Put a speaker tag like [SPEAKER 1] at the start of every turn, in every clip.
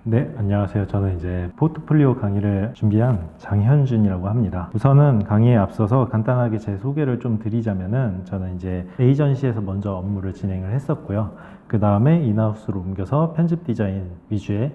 [SPEAKER 1] 네, 안녕하세요. 저는 이제 포트폴리오 강의를 준비한 장현준이라고 합니다. 우선은 강의에 앞서서 간단하게 제 소개를 좀 드리자면은 저는 이제 에이전시에서 먼저 업무를 진행을 했었고요. 그 다음에 인하우스로 옮겨서 편집 디자인 위주의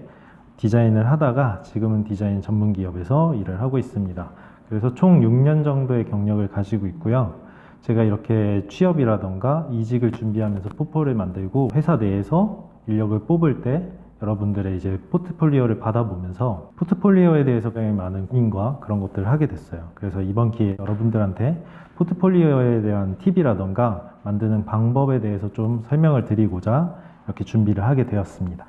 [SPEAKER 1] 디자인을 하다가 지금은 디자인 전문 기업에서 일을 하고 있습니다. 그래서 총 6년 정도의 경력을 가지고 있고요. 제가 이렇게 취업이라던가 이직을 준비하면서 포폴을 만들고 회사 내에서 인력을 뽑을 때 여러분들의 이제 포트폴리오를 받아보면서 포트폴리오에 대해서 굉장히 많은 고민과 그런 것들을 하게 됐어요. 그래서 이번 기회에 여러분들한테 포트폴리오에 대한 팁이라던가 만드는 방법에 대해서 좀 설명을 드리고자 이렇게 준비를 하게 되었습니다.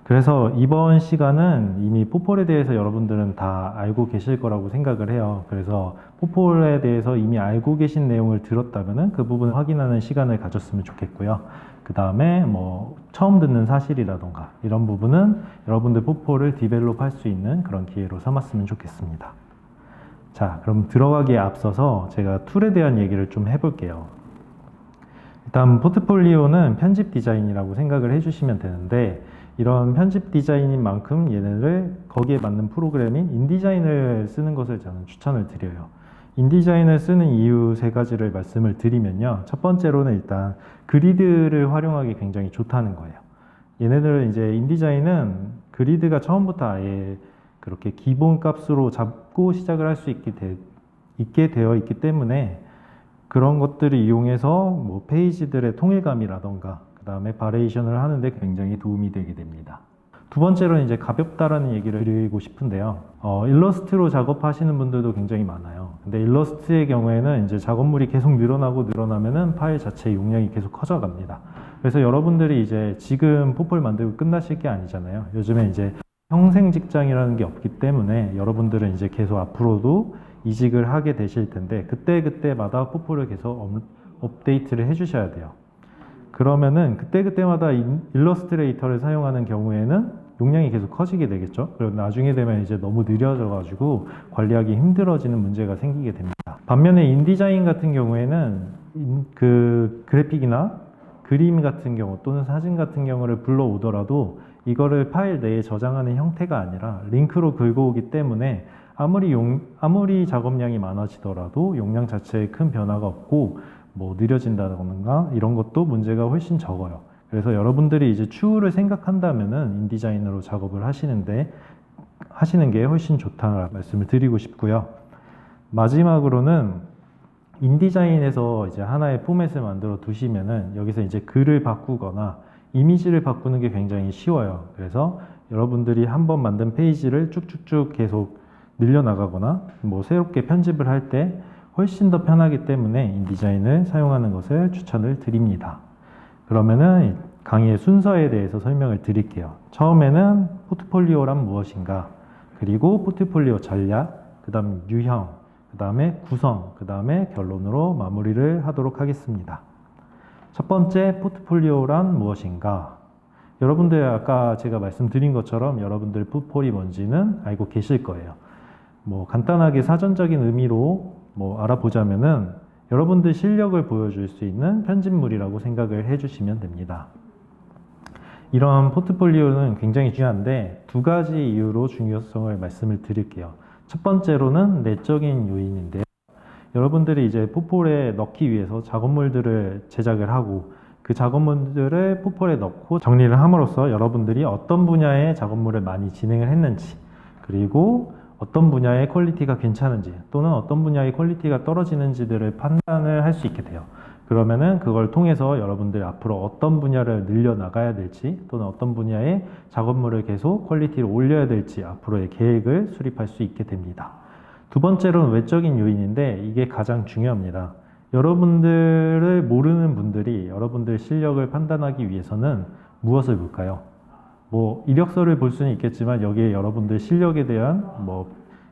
[SPEAKER 1] 그래서 이번 시간은 이미 포폴에 대해서 여러분들은 다 알고 계실 거라고 생각을 해요. 그래서 포폴에 대해서 이미 알고 계신 내용을 들었다면 그 부분 확인하는 시간을 가졌으면 좋겠고요. 그 다음에 뭐 처음 듣는 사실이라던가 이런 부분은 여러분들 포폴을 디벨롭 할 수 있는 그런 기회로 삼았으면 좋겠습니다. 자, 그럼 들어가기에 앞서서 제가 툴에 대한 얘기를 좀 해볼게요. 일단 포트폴리오는 편집 디자인이라고 생각을 해주시면 되는데 이런 편집 디자인인 만큼 얘네를 거기에 맞는 프로그램인 인디자인을 쓰는 것을 저는 추천을 드려요. 인디자인을 쓰는 이유 세 가지를 말씀을 드리면요. 첫 번째로는 일단 그리드를 활용하기 굉장히 좋다는 거예요. 얘네들은 이제 인디자인은 그리드가 처음부터 아예 그렇게 기본 값으로 잡고 시작을 할 수 있게 되어 있기 때문에 그런 것들을 이용해서 뭐 페이지들의 통일감이라던가 그 다음에 바리에이션을 하는데 굉장히 도움이 되게 됩니다. 두 번째로는 이제 가볍다라는 얘기를 드리고 싶은데요. 일러스트로 작업하시는 분들도 굉장히 많아요. 근데 일러스트의 경우에는 이제 작업물이 계속 늘어나면은 파일 자체 용량이 계속 커져갑니다. 그래서 여러분들이 이제 지금 포폴 만들고 끝나실 게 아니잖아요. 요즘에 이제 평생 직장이라는 게 없기 때문에 여러분들은 이제 계속 앞으로도 이직을 하게 되실 텐데 그때마다 포폴을 계속 업데이트를 해주셔야 돼요. 그러면은 그때마다 일러스트레이터를 사용하는 경우에는 용량이 계속 커지게 되겠죠. 그리고 나중에 되면 이제 너무 느려져 가지고 관리하기 힘들어지는 문제가 생기게 됩니다. 반면에 인디자인 같은 경우에는 그 그래픽이나 그림 같은 경우 또는 사진 같은 경우를 불러오더라도 이거를 파일 내에 저장하는 형태가 아니라 링크로 긁어오기 때문에 아무리 작업량이 많아지더라도 용량 자체에 큰 변화가 없고 뭐 느려진다던가 이런 것도 문제가 훨씬 적어요. 그래서 여러분들이 이제 추후를 생각한다면은 인디자인으로 작업을 하시는 게 훨씬 좋다는 말씀을 드리고 싶고요. 마지막으로는 인디자인에서 이제 하나의 포맷을 만들어 두시면은 여기서 이제 글을 바꾸거나 이미지를 바꾸는 게 굉장히 쉬워요. 그래서 여러분들이 한번 만든 페이지를 쭉쭉쭉 계속 늘려나가거나 뭐 새롭게 편집을 할 때 훨씬 더 편하기 때문에 인디자인을 사용하는 것을 추천을 드립니다. 그러면은 강의의 순서에 대해서 설명을 드릴게요. 처음에는 포트폴리오란 무엇인가, 그리고 포트폴리오 전략, 그 다음 유형, 그 다음에 구성, 그 다음에 결론으로 마무리를 하도록 하겠습니다. 첫 번째, 포트폴리오란 무엇인가? 여러분들 아까 제가 말씀드린 것처럼 여러분들 포폴이 뭔지는 알고 계실 거예요. 뭐 간단하게 사전적인 의미로 뭐 알아보자면은 여러분들 실력을 보여줄 수 있는 편집물이라고 생각을 해주시면 됩니다. 이런 포트폴리오는 굉장히 중요한데 두 가지 이유로 중요성을 말씀을 드릴게요. 첫 번째로는 내적인 요인인데요. 여러분들이 이제 포폴에 넣기 위해서 작업물들을 제작을 하고 그 작업물들을 포폴에 넣고 정리를 함으로써 여러분들이 어떤 분야의 작업물을 많이 진행을 했는지 그리고 어떤 분야의 퀄리티가 괜찮은지 또는 어떤 분야의 퀄리티가 떨어지는지들을 판단을 할 수 있게 돼요. 그러면은 그걸 통해서 여러분들이 앞으로 어떤 분야를 늘려나가야 될지 또는 어떤 분야의 작업물을 계속 퀄리티를 올려야 될지 앞으로의 계획을 수립할 수 있게 됩니다. 두 번째로는 외적인 요인인데 이게 가장 중요합니다. 여러분들을 모르는 분들이 여러분들 실력을 판단하기 위해서는 무엇을 볼까요? 뭐 이력서를 볼 수는 있겠지만 여기에 여러분들 실력에 대한 뭐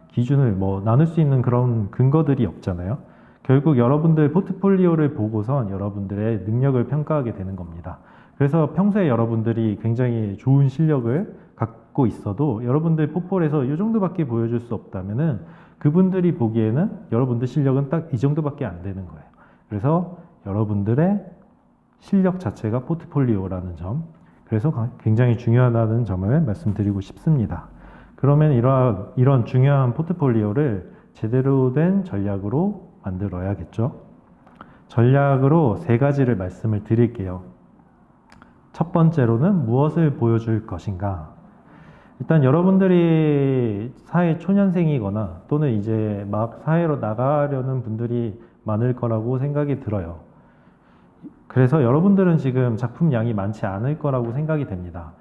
[SPEAKER 1] 기준을 뭐 나눌 수 있는 그런 근거들이 없잖아요. 결국 여러분들 포트폴리오를 보고선 여러분들의 능력을 평가하게 되는 겁니다. 그래서 평소에 여러분들이 굉장히 좋은 실력을 갖고 있어도 여러분들 포폴에서 이 정도밖에 보여줄 수 없다면은 그분들이 보기에는 여러분들 실력은 딱 이 정도밖에 안 되는 거예요. 그래서 여러분들의 실력 자체가 포트폴리오라는 점. 그래서 굉장히 중요하다는 점을 말씀드리고 싶습니다. 그러면 이런 중요한 포트폴리오를 제대로 된 전략으로 만들어야겠죠. 전략으로 세 가지를 말씀을 드릴게요. 첫 번째로는 무엇을 보여줄 것인가. 일단 여러분들이 사회 초년생이거나 또는 이제 막 사회로 나가려는 분들이 많을 거라고 생각이 들어요. 그래서 여러분들은 지금 작품 양이 많지 않을 거라고 생각이 됩니다.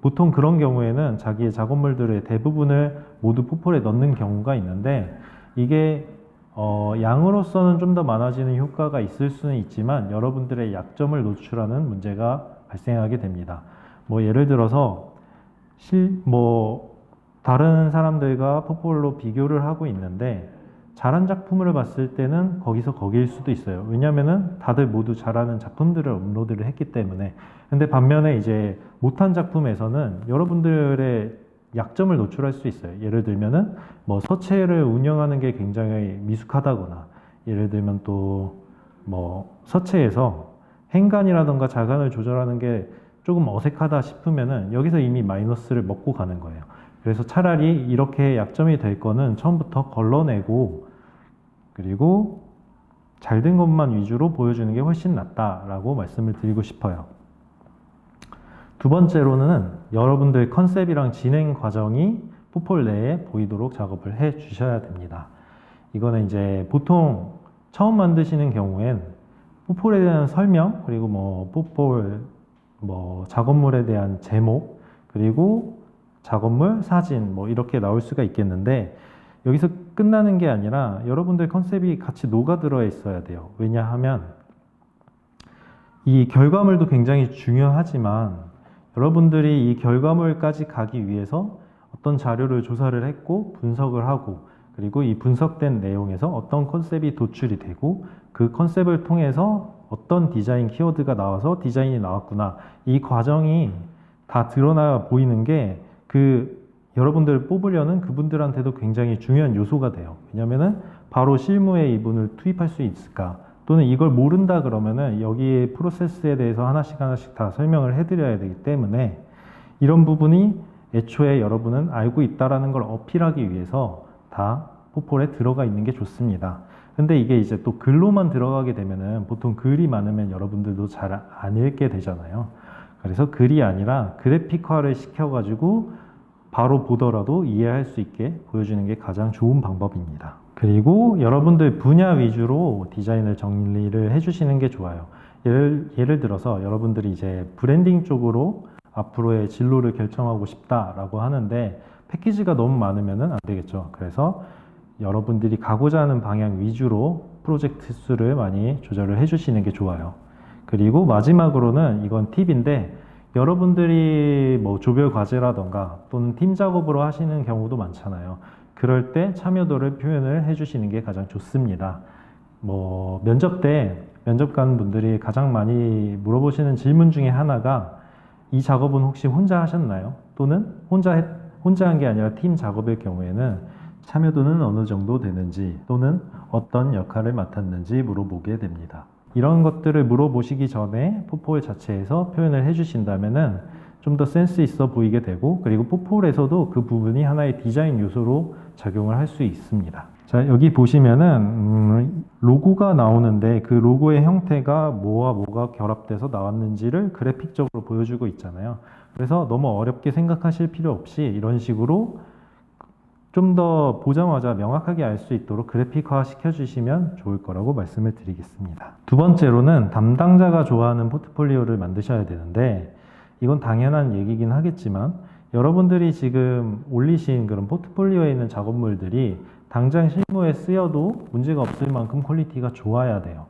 [SPEAKER 1] 보통 그런 경우에는 자기의 작업물들의 대부분을 모두 포폴에 넣는 경우가 있는데, 이게 양으로서는 좀 더 많아지는 효과가 있을 수는 있지만 여러분들의 약점을 노출하는 문제가 발생하게 됩니다. 뭐 예를 들어서 다른 사람들과 포폴로 비교를 하고 있는데 잘한 작품을 봤을 때는 거기일 수도 있어요. 왜냐면은 다들 모두 잘하는 작품들을 업로드를 했기 때문에. 근데 반면에 이제 못한 작품에서는 여러분들의 약점을 노출할 수 있어요. 예를 들면은 뭐 서체를 운영하는 게 굉장히 미숙하다거나, 예를 들면 또 뭐 서체에서 행간이라던가 자간을 조절하는 게 조금 어색하다 싶으면은 여기서 이미 마이너스를 먹고 가는 거예요. 그래서 차라리 이렇게 약점이 될 거는 처음부터 걸러내고, 그리고 잘된 것만 위주로 보여주는 게 훨씬 낫다라고 말씀을 드리고 싶어요. 두 번째로는 여러분들 컨셉이랑 진행 과정이 포폴 내에 보이도록 작업을 해 주셔야 됩니다. 이거는 이제 보통 처음 만드시는 경우엔 포폴에 대한 설명, 그리고 포폴 작업물에 대한 제목, 그리고 작업물, 사진 이렇게 나올 수가 있겠는데, 여기서 끝나는 게 아니라 여러분들 컨셉이 같이 녹아들어 있어야 돼요. 왜냐하면 이 결과물도 굉장히 중요하지만 여러분들이 이 결과물까지 가기 위해서 어떤 자료를 조사를 했고 분석을 하고, 그리고 이 분석된 내용에서 어떤 컨셉이 도출이 되고 그 컨셉을 통해서 어떤 디자인 키워드가 나와서 디자인이 나왔구나, 이 과정이 다 드러나 보이는 게 여러분들을 뽑으려는 그분들한테도 굉장히 중요한 요소가 돼요. 왜냐면은 바로 실무에 이분을 투입할 수 있을까, 또는 이걸 모른다 그러면은 여기에 프로세스에 대해서 하나씩 다 설명을 해드려야 되기 때문에, 이런 부분이 애초에 여러분은 알고 있다라는 걸 어필하기 위해서 다 포폴에 들어가 있는 게 좋습니다. 근데 이게 이제 또 글로만 들어가게 되면은 보통 글이 많으면 여러분들도 잘 안 읽게 되잖아요. 그래서 글이 아니라 그래픽화를 시켜가지고 바로 보더라도 이해할 수 있게 보여주는 게 가장 좋은 방법입니다. 그리고 여러분들 분야 위주로 디자인을 정리를 해주시는 게 좋아요. 예를 들어서 여러분들이 이제 브랜딩 쪽으로 앞으로의 진로를 결정하고 싶다라고 하는데 패키지가 너무 많으면 안 되겠죠. 그래서 여러분들이 가고자 하는 방향 위주로 프로젝트 수를 많이 조절을 해주시는 게 좋아요. 그리고 마지막으로는 이건 팁인데, 여러분들이 조별 과제라던가 또는 팀 작업으로 하시는 경우도 많잖아요. 그럴 때 참여도를 표현을 해주시는 게 가장 좋습니다. 면접 때 면접관 분들이 가장 많이 물어보시는 질문 중에 하나가, 이 작업은 혹시 혼자 하셨나요? 또는 혼자 한 게 아니라 팀 작업일 경우에는 참여도는 어느 정도 되는지, 또는 어떤 역할을 맡았는지 물어보게 됩니다. 이런 것들을 물어보시기 전에 포폴 자체에서 표현을 해주신다면은 좀 더 센스 있어 보이게 되고, 그리고 포폴에서도 그 부분이 하나의 디자인 요소로 작용을 할 수 있습니다. 자, 여기 보시면은 로고가 나오는데 그 로고의 형태가 뭐와 뭐가 결합돼서 나왔는지를 그래픽적으로 보여주고 있잖아요. 그래서 너무 어렵게 생각하실 필요 없이 이런 식으로 좀 더 보자마자 명확하게 알 수 있도록 그래픽화 시켜주시면 좋을 거라고 말씀을 드리겠습니다. 두 번째로는 담당자가 좋아하는 포트폴리오를 만드셔야 되는데, 이건 당연한 얘기긴 하겠지만 여러분들이 지금 올리신 그런 포트폴리오에 있는 작업물들이 당장 실무에 쓰여도 문제가 없을 만큼 퀄리티가 좋아야 돼요.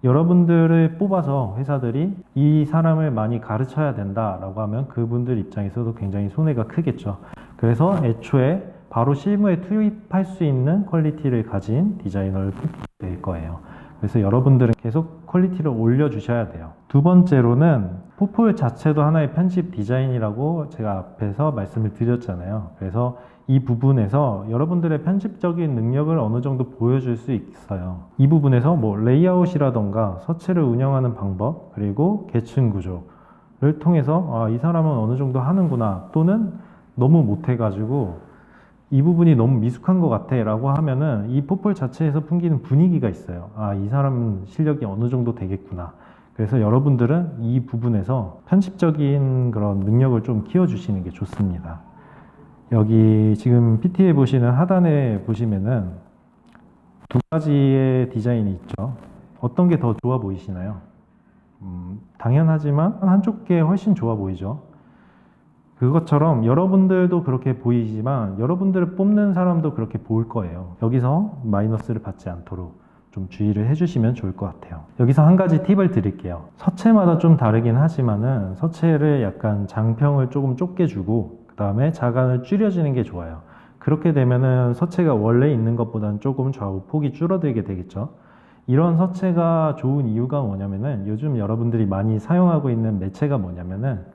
[SPEAKER 1] 여러분들을 뽑아서 회사들이 이 사람을 많이 가르쳐야 된다라고 하면 그분들 입장에서도 굉장히 손해가 크겠죠. 그래서 애초에 바로 실무에 투입할 수 있는 퀄리티를 가진 디자이너를 뽑을 거예요. 그래서 여러분들은 계속 퀄리티를 올려주셔야 돼요. 두 번째로는 포폴 자체도 하나의 편집 디자인이라고 제가 앞에서 말씀을 드렸잖아요. 그래서 이 부분에서 여러분들의 편집적인 능력을 어느 정도 보여줄 수 있어요. 이 부분에서 레이아웃이라던가 서체를 운영하는 방법, 그리고 계층 구조, 통해서 이 사람은 어느 정도 하는구나, 또는 너무 못해가지고 이 부분이 너무 미숙한 것 같아 라고 하면은 이 포폴 자체에서 풍기는 분위기가 있어요. 이 사람은 실력이 어느 정도 되겠구나. 그래서 여러분들은 이 부분에서 편집적인 그런 능력을 좀 키워주시는 게 좋습니다. 여기 지금 PT에 보시는 하단에 보시면은 두 가지의 디자인이 있죠. 어떤 게 더 좋아 보이시나요? 당연하지만 한쪽 게 훨씬 좋아 보이죠. 그것처럼 여러분들도 그렇게 보이지만 여러분들을 뽑는 사람도 그렇게 보일 거예요. 여기서 마이너스를 받지 않도록 좀 주의를 해주시면 좋을 것 같아요. 여기서 한 가지 팁을 드릴게요. 서체마다 좀 다르긴 하지만은 서체를 약간 장평을 조금 좁게 주고 그 다음에 자간을 줄여주는 게 좋아요. 그렇게 되면은 서체가 원래 있는 것보다는 조금 좌우 폭이 줄어들게 되겠죠. 이런 서체가 좋은 이유가 뭐냐면은 요즘 여러분들이 많이 사용하고 있는 매체가 뭐냐면은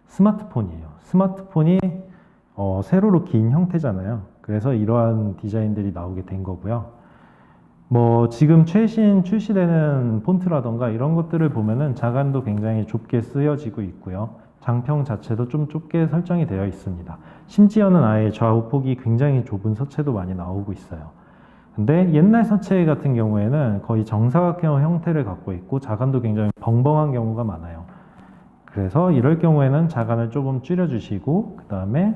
[SPEAKER 1] 스마트폰이에요. 스마트폰이 세로로 긴 형태잖아요. 그래서 이러한 디자인들이 나오게 된 거고요. 뭐 지금 최신 출시되는 폰트라던가 이런 것들을 보면은 자간도 굉장히 좁게 쓰여지고 있고요. 장평 자체도 좀 좁게 설정이 되어 있습니다. 심지어는 아예 좌우 폭이 굉장히 좁은 서체도 많이 나오고 있어요. 근데 옛날 서체 같은 경우에는 거의 정사각형 형태를 갖고 있고 자간도 굉장히 벙벙한 경우가 많아요. 그래서 이럴 경우에는 자간을 조금 줄여주시고 그 다음에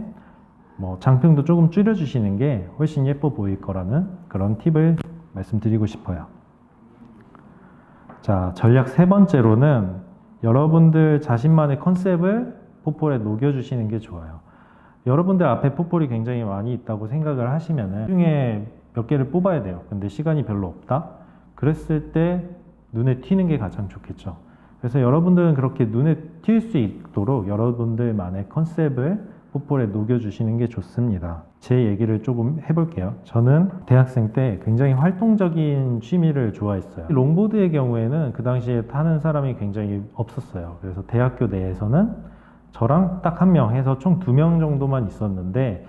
[SPEAKER 1] 뭐 장평도 조금 줄여주시는 게 훨씬 예뻐 보일 거라는 그런 팁을 말씀드리고 싶어요. 자, 전략 세 번째로는 여러분들 자신만의 컨셉을 포폴에 녹여주시는 게 좋아요. 여러분들 앞에 포폴이 굉장히 많이 있다고 생각을 하시면은 중에 몇 개를 뽑아야 돼요. 근데 시간이 별로 없다? 그랬을 때 눈에 튀는 게 가장 좋겠죠. 그래서 여러분들은 그렇게 눈에 띌 수 있도록 여러분들만의 컨셉을 포폴에 녹여주시는 게 좋습니다. 제 얘기를 조금 해볼게요. 저는 대학생 때 굉장히 활동적인 취미를 좋아했어요. 롱보드의 경우에는 그 당시에 타는 사람이 굉장히 없었어요. 그래서 대학교 내에서는 저랑 딱 한 명 해서 총 2명 정도만 있었는데,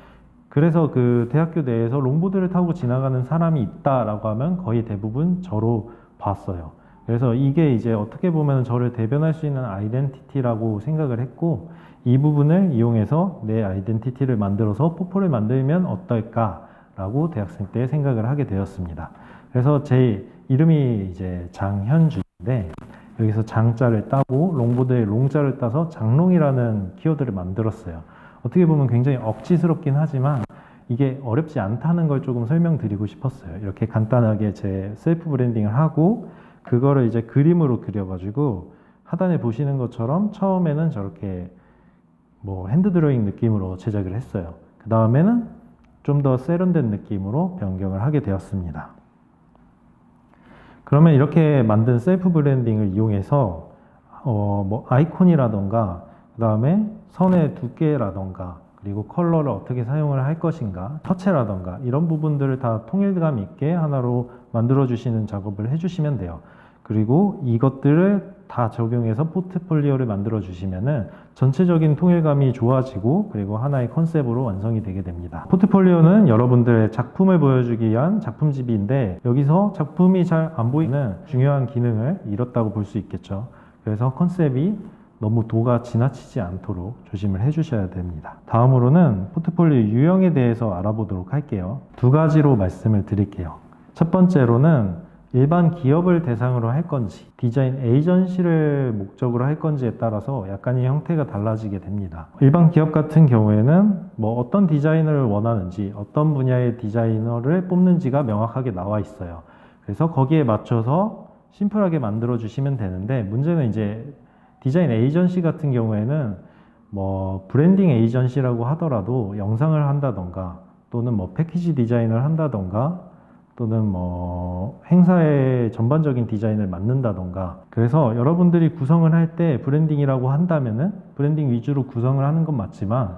[SPEAKER 1] 그래서 그 대학교 내에서 롱보드를 타고 지나가는 사람이 있다라고 하면 거의 대부분 저로 봤어요. 그래서 이게 이제 어떻게 보면 저를 대변할 수 있는 아이덴티티라고 생각을 했고, 이 부분을 이용해서 내 아이덴티티를 만들어서 포폴을 만들면 어떨까라고 대학생 때 생각을 하게 되었습니다. 그래서 제 이름이 이제 장현준인데, 여기서 장자를 따고 롱보드에 롱자를 따서 장롱이라는 키워드를 만들었어요. 어떻게 보면 굉장히 억지스럽긴 하지만 이게 어렵지 않다는 걸 조금 설명드리고 싶었어요. 이렇게 간단하게 제 셀프 브랜딩을 하고 그거를 이제 그림으로 그려가지고 하단에 보시는 것처럼 처음에는 저렇게 뭐 핸드 드로잉 느낌으로 제작을 했어요. 그 다음에는 좀 더 세련된 느낌으로 변경을 하게 되었습니다. 그러면 이렇게 만든 셀프 브랜딩을 이용해서 뭐 아이콘이라던가 그 다음에 선의 두께라던가 그리고 컬러를 어떻게 사용을 할 것인가, 터치라던가 이런 부분들을 다 통일감 있게 하나로 만들어 주시는 작업을 해주시면 돼요. 그리고 이것들을 다 적용해서 포트폴리오를 만들어 주시면은 전체적인 통일감이 좋아지고 그리고 하나의 컨셉으로 완성이 되게 됩니다. 포트폴리오는 여러분들의 작품을 보여주기 위한 작품집인데, 여기서 작품이 잘 안 보이는 중요한 기능을 잃었다고 볼 수 있겠죠. 그래서 컨셉이 너무 도가 지나치지 않도록 조심을 해주셔야 됩니다. 다음으로는 포트폴리오 유형에 대해서 알아보도록 할게요. 두 가지로 말씀을 드릴게요. 첫 번째로는 일반 기업을 대상으로 할 건지 디자인 에이전시를 목적으로 할 건지에 따라서 약간의 형태가 달라지게 됩니다. 일반 기업 같은 경우에는 뭐 어떤 디자이너를 원하는지, 어떤 분야의 디자이너를 뽑는지가 명확하게 나와 있어요. 그래서 거기에 맞춰서 심플하게 만들어 주시면 되는데, 문제는 이제 디자인 에이전시 같은 경우에는 뭐 브랜딩 에이전시라고 하더라도 영상을 한다던가 또는 뭐 패키지 디자인을 한다던가 또는 뭐 행사의 전반적인 디자인을 맡는다던가, 그래서 여러분들이 구성을 할 때 브랜딩이라고 한다면은 브랜딩 위주로 구성을 하는 건 맞지만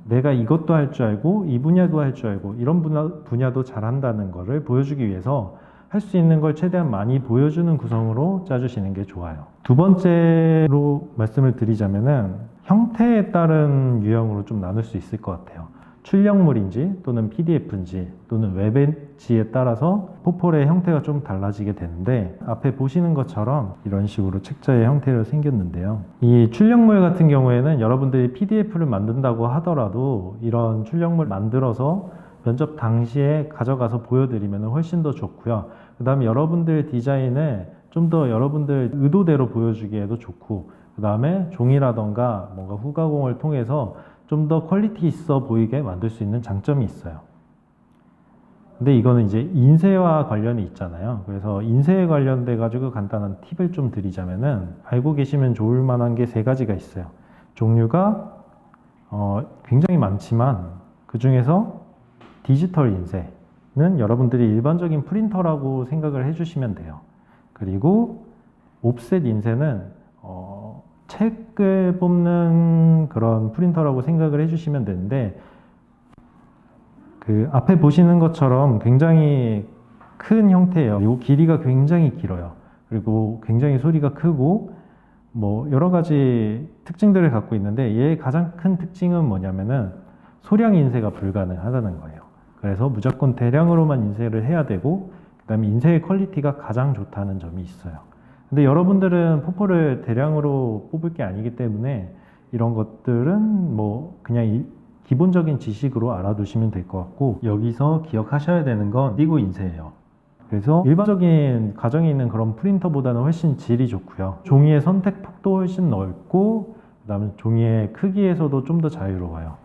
[SPEAKER 1] 내가 이것도 할 줄 알고 이 분야도 할 줄 알고 이런 분야도 잘한다는 거를 보여주기 위해서 할 수 있는 걸 최대한 많이 보여주는 구성으로 짜주시는 게 좋아요. 두 번째로 말씀을 드리자면은 형태에 따른 유형으로 좀 나눌 수 있을 것 같아요. 출력물인지 또는 PDF인지 또는 웹인지에 따라서 포폴의 형태가 좀 달라지게 되는데, 앞에 보시는 것처럼 이런 식으로 책자의 형태로 생겼는데요. 이 출력물 같은 경우에는 여러분들이 PDF를 만든다고 하더라도 이런 출력물 만들어서 면접 당시에 가져가서 보여드리면 훨씬 더 좋고요. 그 다음에 여러분들 디자인을 좀 더 여러분들 의도대로 보여주기에도 좋고, 그 다음에 종이라던가 뭔가 후가공을 통해서 좀 더 퀄리티 있어 보이게 만들 수 있는 장점이 있어요. 근데 이거는 이제 인쇄와 관련이 있잖아요. 그래서 인쇄에 관련돼 가지고 간단한 팁을 좀 드리자면은, 알고 계시면 좋을 만한 게 세 가지가 있어요. 종류가 굉장히 많지만 그 중에서 디지털 인쇄는 여러분들이 일반적인 프린터라고 생각을 해주시면 돼요. 그리고 옵셋 인쇄는 책을 뽑는 그런 프린터라고 생각을 해주시면 되는데, 그 앞에 보시는 것처럼 굉장히 큰 형태예요. 그리고 길이가 굉장히 길어요. 그리고 굉장히 소리가 크고 뭐 여러 가지 특징들을 갖고 있는데, 얘의 가장 큰 특징은 뭐냐면은 소량 인쇄가 불가능하다는 거예요. 그래서 무조건 대량으로만 인쇄를 해야 되고, 그 다음에 인쇄의 퀄리티가 가장 좋다는 점이 있어요. 근데 여러분들은 포폴을 대량으로 뽑을 게 아니기 때문에 이런 것들은 뭐 그냥 기본적인 지식으로 알아두시면 될 것 같고, 여기서 기억하셔야 되는 건 인디고 인쇄예요. 그래서 일반적인 가정에 있는 그런 프린터보다는 훨씬 질이 좋고요. 종이의 선택폭도 훨씬 넓고, 그 다음에 종이의 크기에서도 좀 더 자유로워요.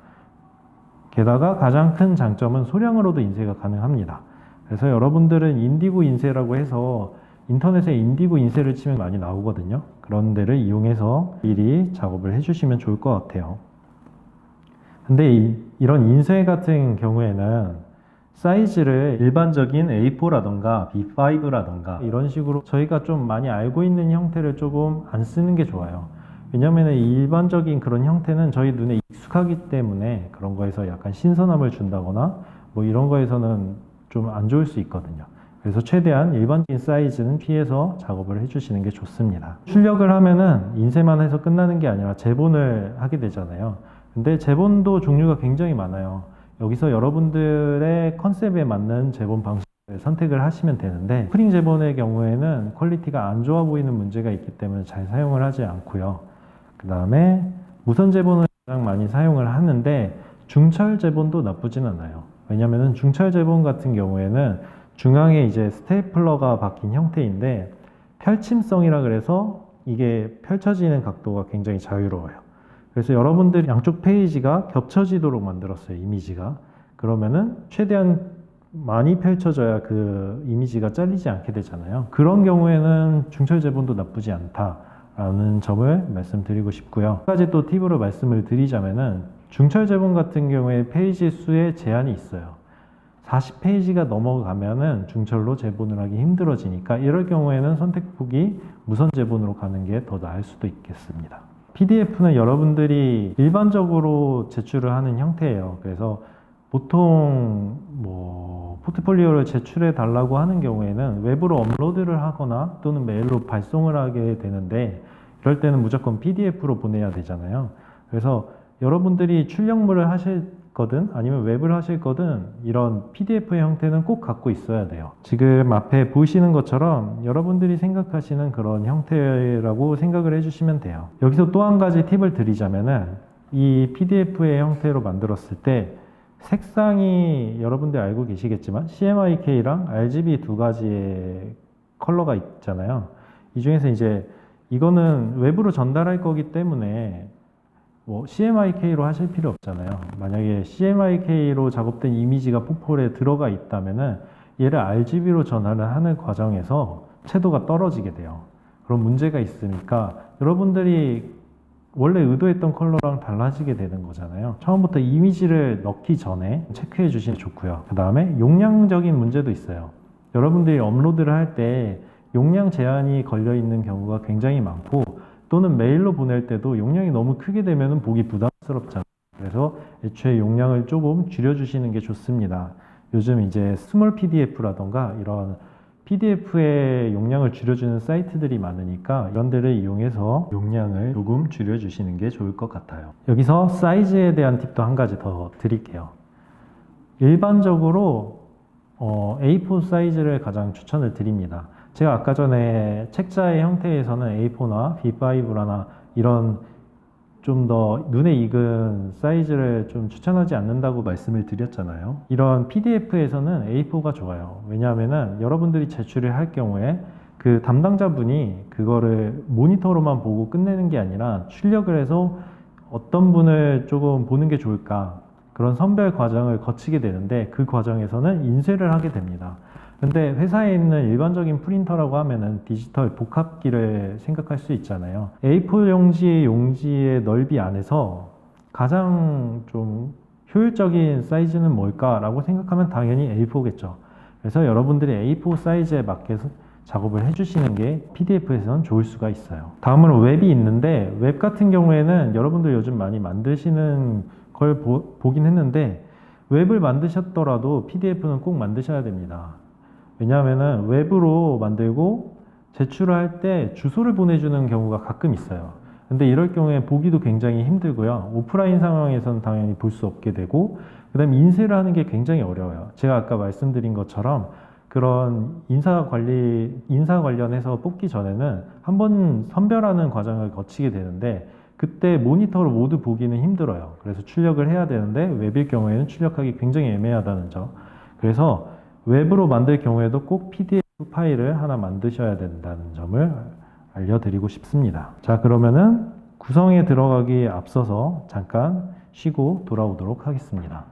[SPEAKER 1] 게다가 가장 큰 장점은 소량으로도 인쇄가 가능합니다. 그래서 여러분들은 인디고 인쇄라고 해서 인터넷에 인디고 인쇄를 치면 많이 나오거든요. 그런 데를 이용해서 미리 작업을 해주시면 좋을 것 같아요. 근데 이런 인쇄 같은 경우에는 사이즈를 일반적인 A4라던가 B5라던가 이런 식으로 저희가 좀 많이 알고 있는 형태를 조금 안 쓰는 게 좋아요. 왜냐면 일반적인 그런 형태는 저희 눈에 익숙하기 때문에 그런 거에서 약간 신선함을 준다거나 뭐 이런 거에서는 좀 안 좋을 수 있거든요. 그래서 최대한 일반적인 사이즈는 피해서 작업을 해주시는 게 좋습니다. 출력을 하면은 인쇄만 해서 끝나는 게 아니라 제본을 하게 되잖아요. 근데 제본도 종류가 굉장히 많아요. 여기서 여러분들의 컨셉에 맞는 제본 방식을 선택을 하시면 되는데, 스프링 제본의 경우에는 퀄리티가 안 좋아 보이는 문제가 있기 때문에 잘 사용을 하지 않고요. 그 다음에 무선 제본을 가장 많이 사용을 하는데, 중철 제본도 나쁘진 않아요. 왜냐면은 중철 제본 같은 경우에는 중앙에 이제 스테이플러가 박힌 형태인데, 펼침성이라 그래서 이게 펼쳐지는 각도가 굉장히 자유로워요. 그래서 여러분들이 양쪽 페이지가 겹쳐지도록 만들었어요, 이미지가. 그러면은 최대한 많이 펼쳐져야 그 이미지가 잘리지 않게 되잖아요. 그런 경우에는 중철 제본도 나쁘지 않다라는 점을 말씀드리고 싶고요. 한 가지 또 팁으로 말씀을 드리자면은, 중철 제본 같은 경우에 페이지 수에 제한이 있어요. 40페이지가 넘어가면은 중철로 제본을 하기 힘들어지니까, 이럴 경우에는 선택폭이 무선 제본으로 가는 게 더 나을 수도 있겠습니다. PDF는 여러분들이 일반적으로 제출을 하는 형태예요. 그래서 보통 뭐 포트폴리오를 제출해 달라고 하는 경우에는 웹으로 업로드를 하거나 또는 메일로 발송을 하게 되는데, 이럴 때는 무조건 PDF로 보내야 되잖아요. 그래서 여러분들이 출력물을 하실 거든 아니면 웹을 하실 거든 이런 PDF의 형태는 꼭 갖고 있어야 돼요. 지금 앞에 보시는 것처럼 여러분들이 생각하시는 그런 형태라고 생각을 해주시면 돼요. 여기서 또 한 가지 팁을 드리자면은, 이 PDF의 형태로 만들었을 때 색상이 여러분들 알고 계시겠지만 CMYK랑 RGB 두 가지의 컬러가 있잖아요. 이 중에서 이제 이거는 웹으로 전달할 거기 때문에 뭐 CMYK로 하실 필요 없잖아요. 만약에 CMYK로 작업된 이미지가 포폴에 들어가 있다면은 얘를 RGB로 전환을 하는 과정에서 채도가 떨어지게 돼요. 그런 문제가 있으니까 여러분들이 원래 의도했던 컬러랑 달라지게 되는 거잖아요. 처음부터 이미지를 넣기 전에 체크해 주시면 좋고요. 그 다음에 용량적인 문제도 있어요. 여러분들이 업로드를 할 때 용량 제한이 걸려 있는 경우가 굉장히 많고, 또는 메일로 보낼 때도 용량이 너무 크게 되면 보기 부담스럽잖아요. 그래서 애초에 용량을 조금 줄여주시는 게 좋습니다. 요즘 이제 스몰 PDF라던가 이런 PDF의 용량을 줄여주는 사이트들이 많으니까 이런 데를 이용해서 용량을 조금 줄여주시는 게 좋을 것 같아요. 여기서 사이즈에 대한 팁도 한 가지 더 드릴게요. 일반적으로 A4 사이즈를 가장 추천을 드립니다. 제가 아까 전에 책자의 형태에서는 A4나 B5나 이런 좀 더 눈에 익은 사이즈를 좀 추천하지 않는다고 말씀을 드렸잖아요. 이런 PDF에서는 A4가 좋아요. 왜냐하면은 여러분들이 제출을 할 경우에 그 담당자분이 그거를 모니터로만 보고 끝내는 게 아니라 출력을 해서 어떤 분을 조금 보는 게 좋을까 그런 선별 과정을 거치게 되는데 그 과정에서는 인쇄를 하게 됩니다. 근데 회사에 있는 일반적인 프린터라고 하면은 디지털 복합기를 생각할 수 있잖아요. A4 용지의 넓이 안에서 가장 좀 효율적인 사이즈는 뭘까라고 생각하면 당연히 A4겠죠. 그래서 여러분들이 A4 사이즈에 맞게 작업을 해주시는 게 PDF에서는 좋을 수가 있어요. 다음으로 웹이 있는데 웹 같은 경우에는 여러분들 요즘 많이 만드시는 걸 보긴 했는데 웹을 만드셨더라도 PDF는 꼭 만드셔야 됩니다. 왜냐하면은 웹으로 만들고 제출을 할 때 주소를 보내주는 경우가 가끔 있어요. 근데 이럴 경우에 보기도 굉장히 힘들고요. 오프라인 상황에서는 당연히 볼 수 없게 되고, 그 다음에 인쇄를 하는 게 굉장히 어려워요. 제가 아까 말씀드린 것처럼 그런 인사 관련해서 뽑기 전에는 한번 선별하는 과정을 거치게 되는데, 그때 모니터로 모두 보기는 힘들어요. 그래서 출력을 해야 되는데, 웹일 경우에는 출력하기 굉장히 애매하다는 점. 그래서 웹으로 만들 경우에도 꼭 PDF 파일을 하나 만드셔야 된다는 점을 알려드리고 싶습니다. 자, 그러면은 구성에 들어가기에 앞서서 잠깐 쉬고 돌아오도록 하겠습니다.